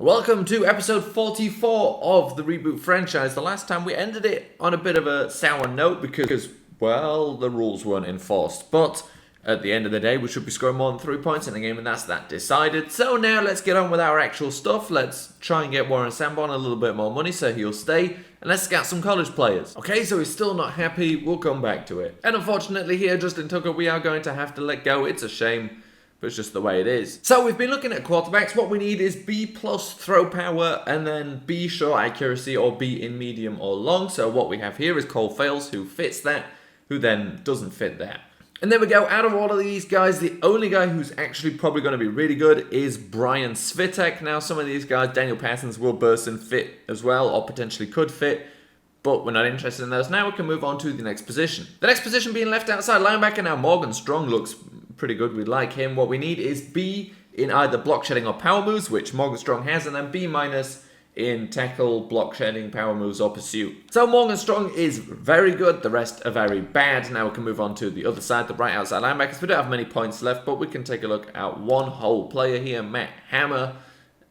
Welcome to episode 44 of the Reboot franchise. The last time we ended it on a bit of a sour note because, well, the rules weren't enforced. But at the end of the day, we should be scoring more than 3 points in the game, and that's that decided. So now let's get on with our actual stuff. Let's try and get Warren Sambon a little bit more money so he'll stay. And let's scout some college players. Okay, so he's still not happy. We'll come back to it. And unfortunately here, Justin Tucker, we are going to have to let go. It's a shame. But it's just the way it is. So we've been looking at quarterbacks. What we need is B plus throw power and then B short accuracy or B in medium or long. So what we have here is Cole Fales, who fits that, who then doesn't fit that. And there we go. Out of all of these guys, the only guy who's actually probably going to be really good is Brian Svitek. Now some of these guys, Daniel Parsons, will burst and fit as well, or potentially could fit. But we're not interested in those. Now we can move on to the next position. The next position being left outside linebacker. Now Morgan Strong looks pretty good. We like him. What we need is B in either block shedding or power moves, which Morgan Strong has, and then B minus in tackle, block shedding, power moves, or pursuit. So Morgan Strong is very good. The rest are very bad. Now we can move on to the other side, the right outside linebackers. We don't have many points left, but we can take a look at one whole player here, Matt Hammer.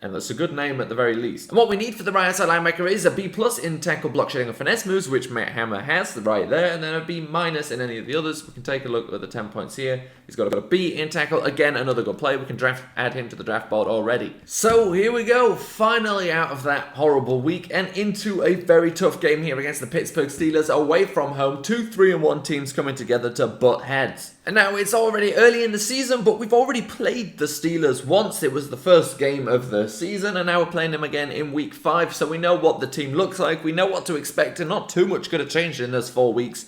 And that's a good name at the very least. And what we need for the right outside linebacker is a B plus in tackle, block shedding, or finesse moves, which Matt Hammer has right there, and then a B minus in any of the others. We can take a look at the 10 points here. He's got a B in tackle. Again, another good player. We can add him to the draft board already. So here we go. Finally out of that horrible week and into a very tough game here against the Pittsburgh Steelers away from home. 2 3-1 teams coming together to butt heads. And now it's already early in the season, but we've already played the Steelers once. It was the first game of the season, and now we're playing them again in week 5, so we know what the team looks like, we know what to expect, and not too much could have changed in those 4 weeks.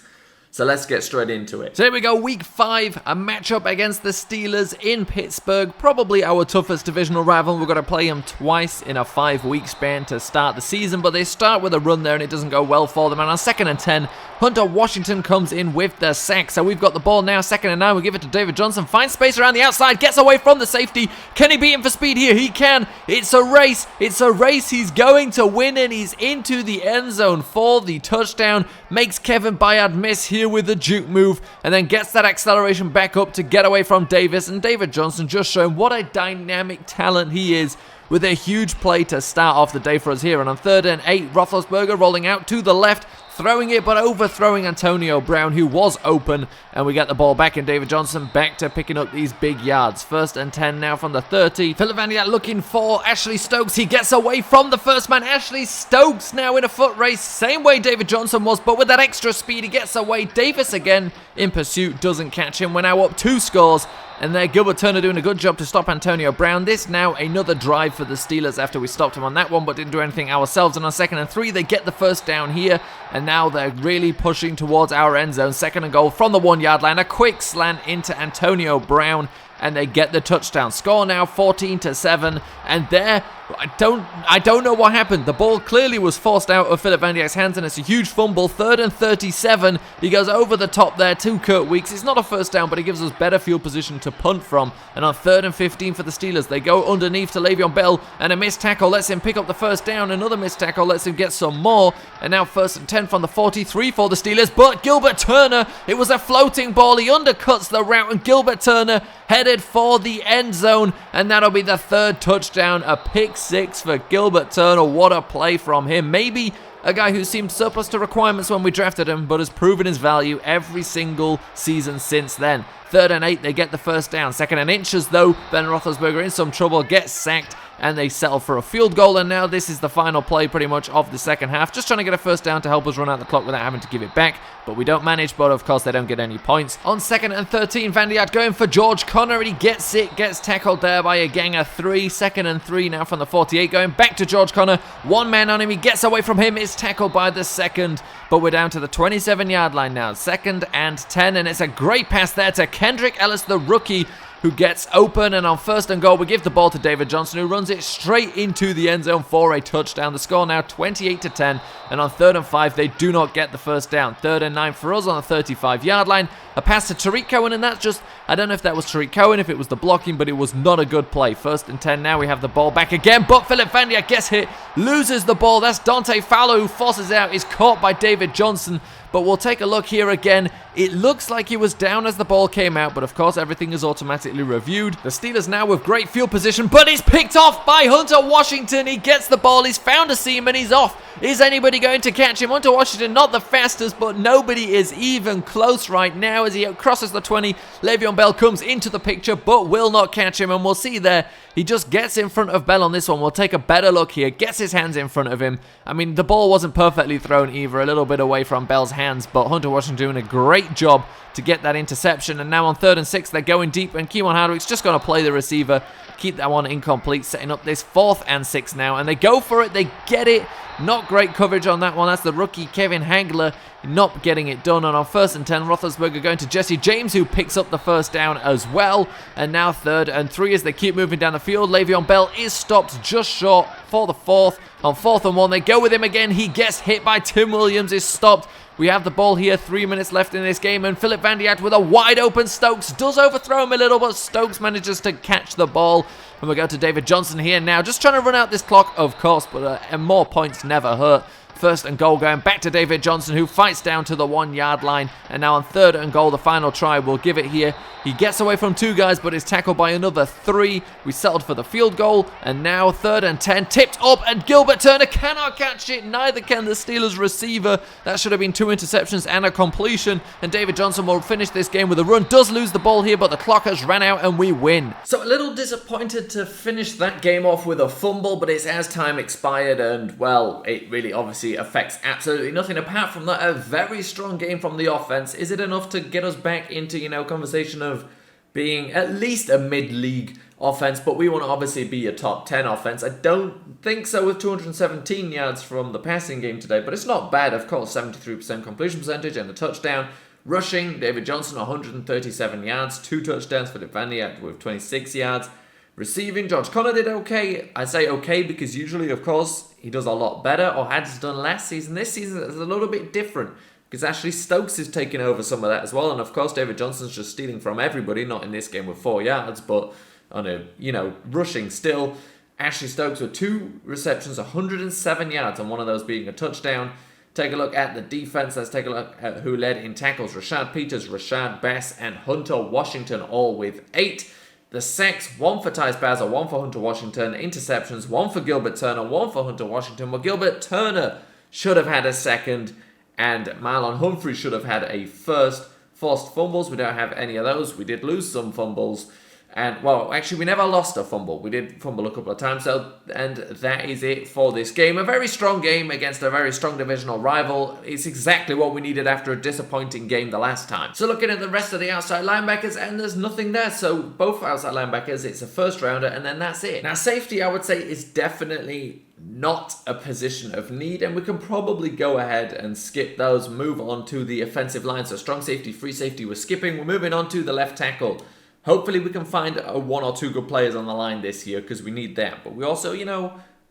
So let's get straight into it. So here we go, week 5, a matchup against the Steelers in Pittsburgh. Probably our toughest divisional rival. We're going to play them twice in a 5-week span to start the season, but they start with a run there and it doesn't go well for them. And on 2nd and 10, Hunter Washington comes in with the sack. So we've got the ball now, 2nd and 9. We give it to David Johnson, finds space around the outside, gets away from the safety. Can he beat him for speed here? He can. It's a race. It's a race. He's going to win and he's into the end zone for the touchdown. Makes Kevin Byard miss here with the juke move and then gets that acceleration back up to get away from Davis, and David Johnson just showing what a dynamic talent he is with a huge play to start off the day for us here. And on 3rd and 8, Roethlisberger rolling out to the left, throwing it but overthrowing Antonio Brown, who was open, and we get the ball back and David Johnson back to picking up these big yards. 1st and 10 now from the 30. Philip Van Dyke looking for Ashley Stokes. He gets away from the first man. Ashley Stokes now in a foot race, same way David Johnson was, but with that extra speed he gets away. Davis again in pursuit, doesn't catch him. We're now up 2 scores. And there, Gilbert Turner doing a good job to stop Antonio Brown. This now another drive for the Steelers after we stopped him on that one, but didn't do anything ourselves. And on 2nd and 3, they get the first down here. And now they're really pushing towards our end zone. 2nd and goal from the 1-yard line. A quick slant into Antonio Brown. And they get the touchdown. Score now 14-7. And there, I don't know what happened. The ball clearly was forced out of Philip Van Dyke's hands, and it's a huge fumble. 3rd and 37. He goes over the top there to Kurt Weeks. It's not a first down, but it gives us better field position to punt from. And on 3rd and 15 for the Steelers, they go underneath to Le'Veon Bell, and a missed tackle lets him pick up the first down. Another missed tackle lets him get some more. And now 1st and 10 from the 43 for the Steelers. But Gilbert Turner, it was a floating ball. He undercuts the route, and Gilbert Turner headed for the end zone, and that'll be the 3rd touchdown. A pick 6 for Gilbert Turner. What a play from him. Maybe a guy who seemed surplus to requirements when we drafted him, but has proven his value every single season since then. 3rd and 8, they get the first down. 2nd and inches though, Ben Roethlisberger in some trouble, gets sacked, and they settle for a field goal. And now this is the final play pretty much of the second half. Just trying to get a first down to help us run out the clock without having to give it back. But we don't manage, but of course they don't get any points. On 2nd and 13, Van Dyke going for George Connor, and he gets it. Gets tackled there by a gang of 3. 2nd and 3 now from the 48, going back to George Connor. One man on him, he gets away from him. Is tackled by the 2nd. But we're down to the 27-yard line now. 2nd and 10, and it's a great pass there to Kendrick Ellis, the rookie, who gets open, and on 1st and goal, we give the ball to David Johnson, who runs it straight into the end zone for a touchdown. The score now 28-10, and on 3rd and 5, they do not get the first down. 3rd and 9 for us on the 35-yard line. A pass to Tariq Cohen, and that's just, I don't know if that was Tariq Cohen, if it was the blocking, but it was not a good play. 1st and 10 now, we have the ball back again, but Philip Van Dyke gets hit, loses the ball. That's Dante Fowler who forces it out, is caught by David Johnson, but we'll take a look here again. It looks like he was down as the ball came out, but of course everything is automatically reviewed. The Steelers now with great field position, but he's picked off by Hunter Washington. He gets the ball, he's found a seam, and he's off. Is anybody going to catch him? Hunter Washington, not the fastest, but nobody is even close right now as he crosses the 20. Le'Veon Bell comes into the picture, but will not catch him, and we'll see there. He just gets in front of Bell on this one. We'll take a better look here. Gets his hands in front of him. I mean, the ball wasn't perfectly thrown either. A little bit away from Bell's hands, but Hunter Washington doing a great job to get that interception. And now on 3rd and 6, they're going deep, and Keewan Hardwick's just going to play the receiver. Keep that one incomplete, setting up this 4th and 6 now. And they go for it. They get it. Not great coverage on that one. That's the rookie Kevin Hagler not getting it done. And on 1st and 10, Roethlisberger going to Jesse James, who picks up the first down as well. And now 3rd and 3 as they keep moving down the field. Le'Veon Bell is stopped just short for the 4th. On 4th and 1, they go with him again. He gets hit by Tim Williams, is stopped. We have the ball here, 3 minutes left in this game, and Philip Van Diat with a wide open Stokes. Does overthrow him a little, but Stokes manages to catch the ball. And we go to David Johnson here now, just trying to run out this clock, of course, but more points never hurt. 1st and goal going back to David Johnson, who fights down to the 1 yard line. And now on 3rd and goal, the final try, we'll give it here. He gets away from 2 guys, but is tackled by another 3. We settled for the field goal. And now 3rd and 10, tipped up, and Gilbert Turner cannot catch it. Neither can the Steelers receiver. That should have been 2 interceptions and a completion. And David Johnson will finish this game with a run. Does lose the ball here, but the clock has ran out and we win. So a little disappointed to finish that game off with a fumble, but it's as time expired, and well, it really obviously affects absolutely nothing. Apart from that, a very strong game from the offense. Is it enough to get us back into, conversation of being at least a mid-league offense? But we want to obviously be a top 10 offense. I don't think so with 217 yards from the passing game today, but it's not bad. Of course, 73% completion percentage and a touchdown. Rushing, David Johnson, 137 yards, 2 touchdowns. Philip Van Diat with 26 yards. Receiving, George Conner did okay. I say okay because usually, of course, he does a lot better, or has done last season. This season is a little bit different because Ashley Stokes is taking over some of that as well. And of course, David Johnson's just stealing from everybody, not in this game with 4 yards, but on a, rushing still. Ashley Stokes with 2 receptions, 107 yards, and one of those being a touchdown. Take a look at the defense. Let's take a look at who led in tackles. Rashad Peters, Rashad Bass, and Hunter Washington, all with 8. The sacks, 1 for Tyus Bowser, 1 for Hunter Washington. Interceptions, 1 for Gilbert Turner, 1 for Hunter Washington. Well, Gilbert Turner should have had a second, and Marlon Humphrey should have had a first. Forced fumbles, we don't have any of those. We did lose some fumbles. And, well, actually, we never lost a fumble. We did fumble a couple of times, and that is it for this game. A very strong game against a very strong divisional rival. It's exactly what we needed after a disappointing game the last time. So looking at the rest of the outside linebackers, and there's nothing there. So both outside linebackers, it's a first rounder, and then that's it. Now, safety, I would say, is definitely not a position of need, and we can probably go ahead and skip those, move on to the offensive line. So strong safety, free safety, we're skipping. We're moving on to the left tackle. Hopefully we can find 1 or 2 good players on the line this year because we need that. But we also,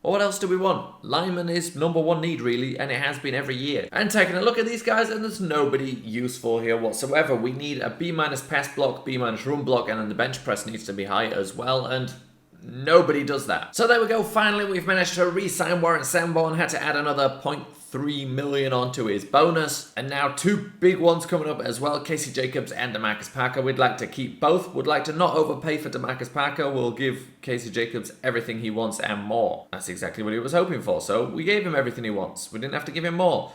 what else do we want? Lineman is number 1 need, really, and it has been every year. And taking a look at these guys, and there's nobody useful here whatsoever. We need a B- pass block, B- run block, and then the bench press needs to be high as well, and nobody does that. So there we go. Finally, we've managed to re-sign Warren Sanborn. Had to add another $0.3 million onto his bonus. And now 2 big ones coming up as well. Casey Jacobs and DeMarcus Parker. We'd like to keep both. Would like to not overpay for DeMarcus Parker. We'll give Casey Jacobs everything he wants and more. That's exactly what he was hoping for. So we gave him everything he wants. We didn't have to give him more.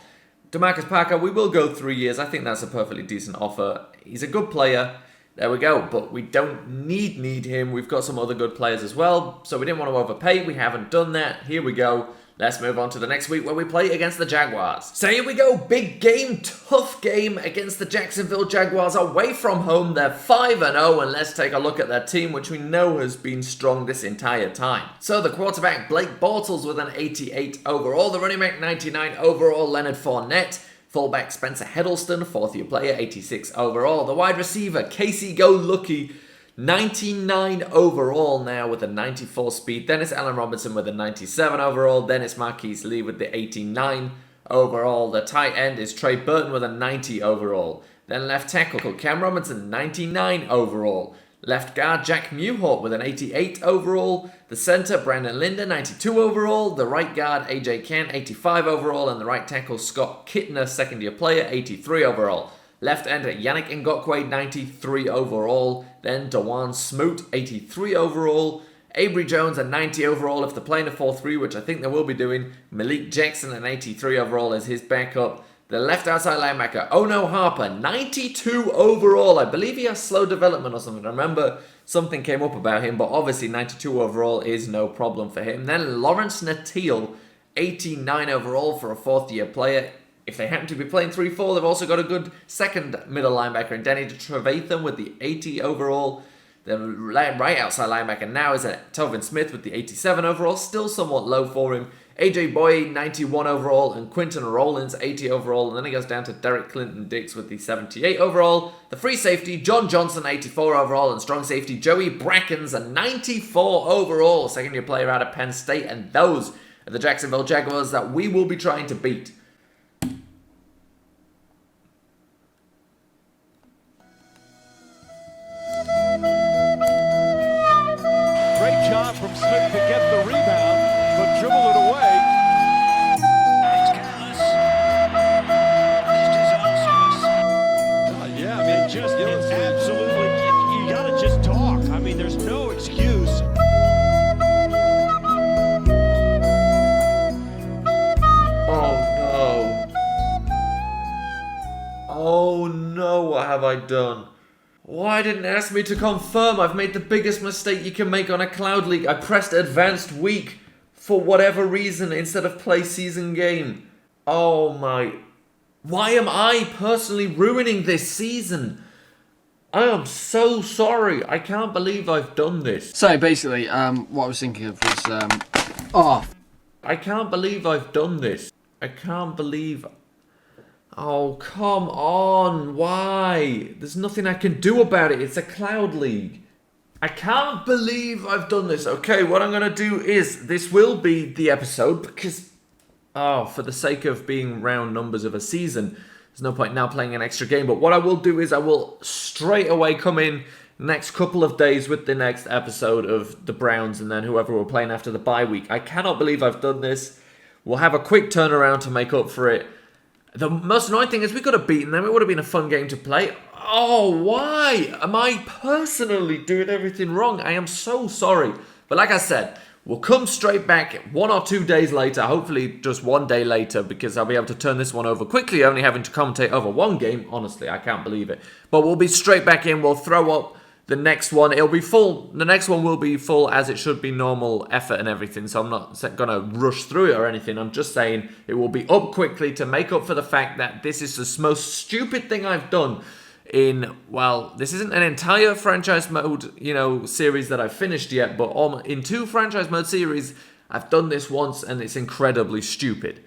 DeMarcus Parker, we will go 3 years. I think that's a perfectly decent offer. He's a good player. There we go, but we don't need him. We've got some other good players as well, so we didn't want to overpay. We haven't done that. Here we go. Let's move on to the next week where we play against the Jaguars. So here we go. Big game, tough game against the Jacksonville Jaguars away from home. They're 5-0, and let's take a look at their team, which we know has been strong this entire time. So the quarterback, Blake Bortles, with an 88 overall. The running back, 99 overall, Leonard Fournette. Fullback Spencer Hiddleston, 4th-year player, 86 overall. The wide receiver, Casey Go Lucky, 99 overall now with a 94 speed. Dennis Allen Robinson with a 97 overall. Dennis Marquise Lee with the 89 overall. The tight end is Trey Burton with a 90 overall. Then left tackle, Cam Robinson, 99 overall. Left guard, Jack Mewhort with an 88 overall. The center, Brandon Linder, 92 overall. The right guard, AJ Kent, 85 overall. And the right tackle, Scott Kittner, second-year player, 83 overall. Left end, Yannick Ngakwe, 93 overall. Then Dewan Smoot, 83 overall. Avery Jones, a 90 overall if they're playing a 4-3, which I think they will be doing. Malik Jackson, an 83 overall as his backup. The left outside linebacker, Ono Harper, 92 overall. I believe he has slow development or something. I remember something came up about him, but obviously 92 overall is no problem for him. Then Lawrence Natil, 89 overall for a fourth-year player. If they happen to be playing 3-4, they've also got a good second middle linebacker in Danny Trevathan with the 80 overall. The right outside linebacker now is Tovin Smith with the 87 overall, still somewhat low for him. AJ Boye, 91 overall, and Quinton Rollins, 80 overall. And then he goes down to Derek Clinton-Dix with the 78 overall. The free safety, John Johnson, 84 overall, and strong safety, Joey Brackens, a 94 overall. Second-year player out of Penn State, and those are the Jacksonville Jaguars that we will be trying to beat. Great job from Smith to get the rebound, but dribble it away. He's careless. He's disastrous. Yeah, I mean, it's absolutely, you gotta just talk. I mean, there's no excuse. Oh no, what have I done? Why didn't it ask me to confirm? I've made the biggest mistake you can make on a Cloud League. I pressed Advanced Week for whatever reason instead of Play Season Game. Oh my... Why am I personally ruining this season? I am so sorry. I can't believe I've done this. So basically, what I was thinking of was, I can't believe I've done this. I can't believe... Oh, come on. Why? There's nothing I can do about it. It's a Cloud League. I can't believe I've done this. Okay, what I'm going to do is, this will be the episode because, for the sake of being round numbers of a season, there's no point now playing an extra game. But what I will do is I will straight away come in next couple of days with the next episode of the Browns and then whoever we're playing after the bye week. I cannot believe I've done this. We'll have a quick turnaround to make up for it. The most annoying thing is we could have beaten them. It would have been a fun game to play. Oh, why am I personally doing everything wrong? I am so sorry. But like I said, we'll come straight back 1 or 2 days later. Hopefully just 1 day later because I'll be able to turn this one over quickly. Only having to commentate over one game. Honestly, I can't believe it. But we'll be straight back in. We'll throw up the next one. It'll be full. The next one will be full as it should be, normal effort and everything. So I'm not going to rush through it or anything. I'm just saying it will be up quickly to make up for the fact that this is the most stupid thing I've done in, well, this isn't an entire franchise mode, series that I've finished yet, but in 2 franchise mode series, I've done this once and it's incredibly stupid.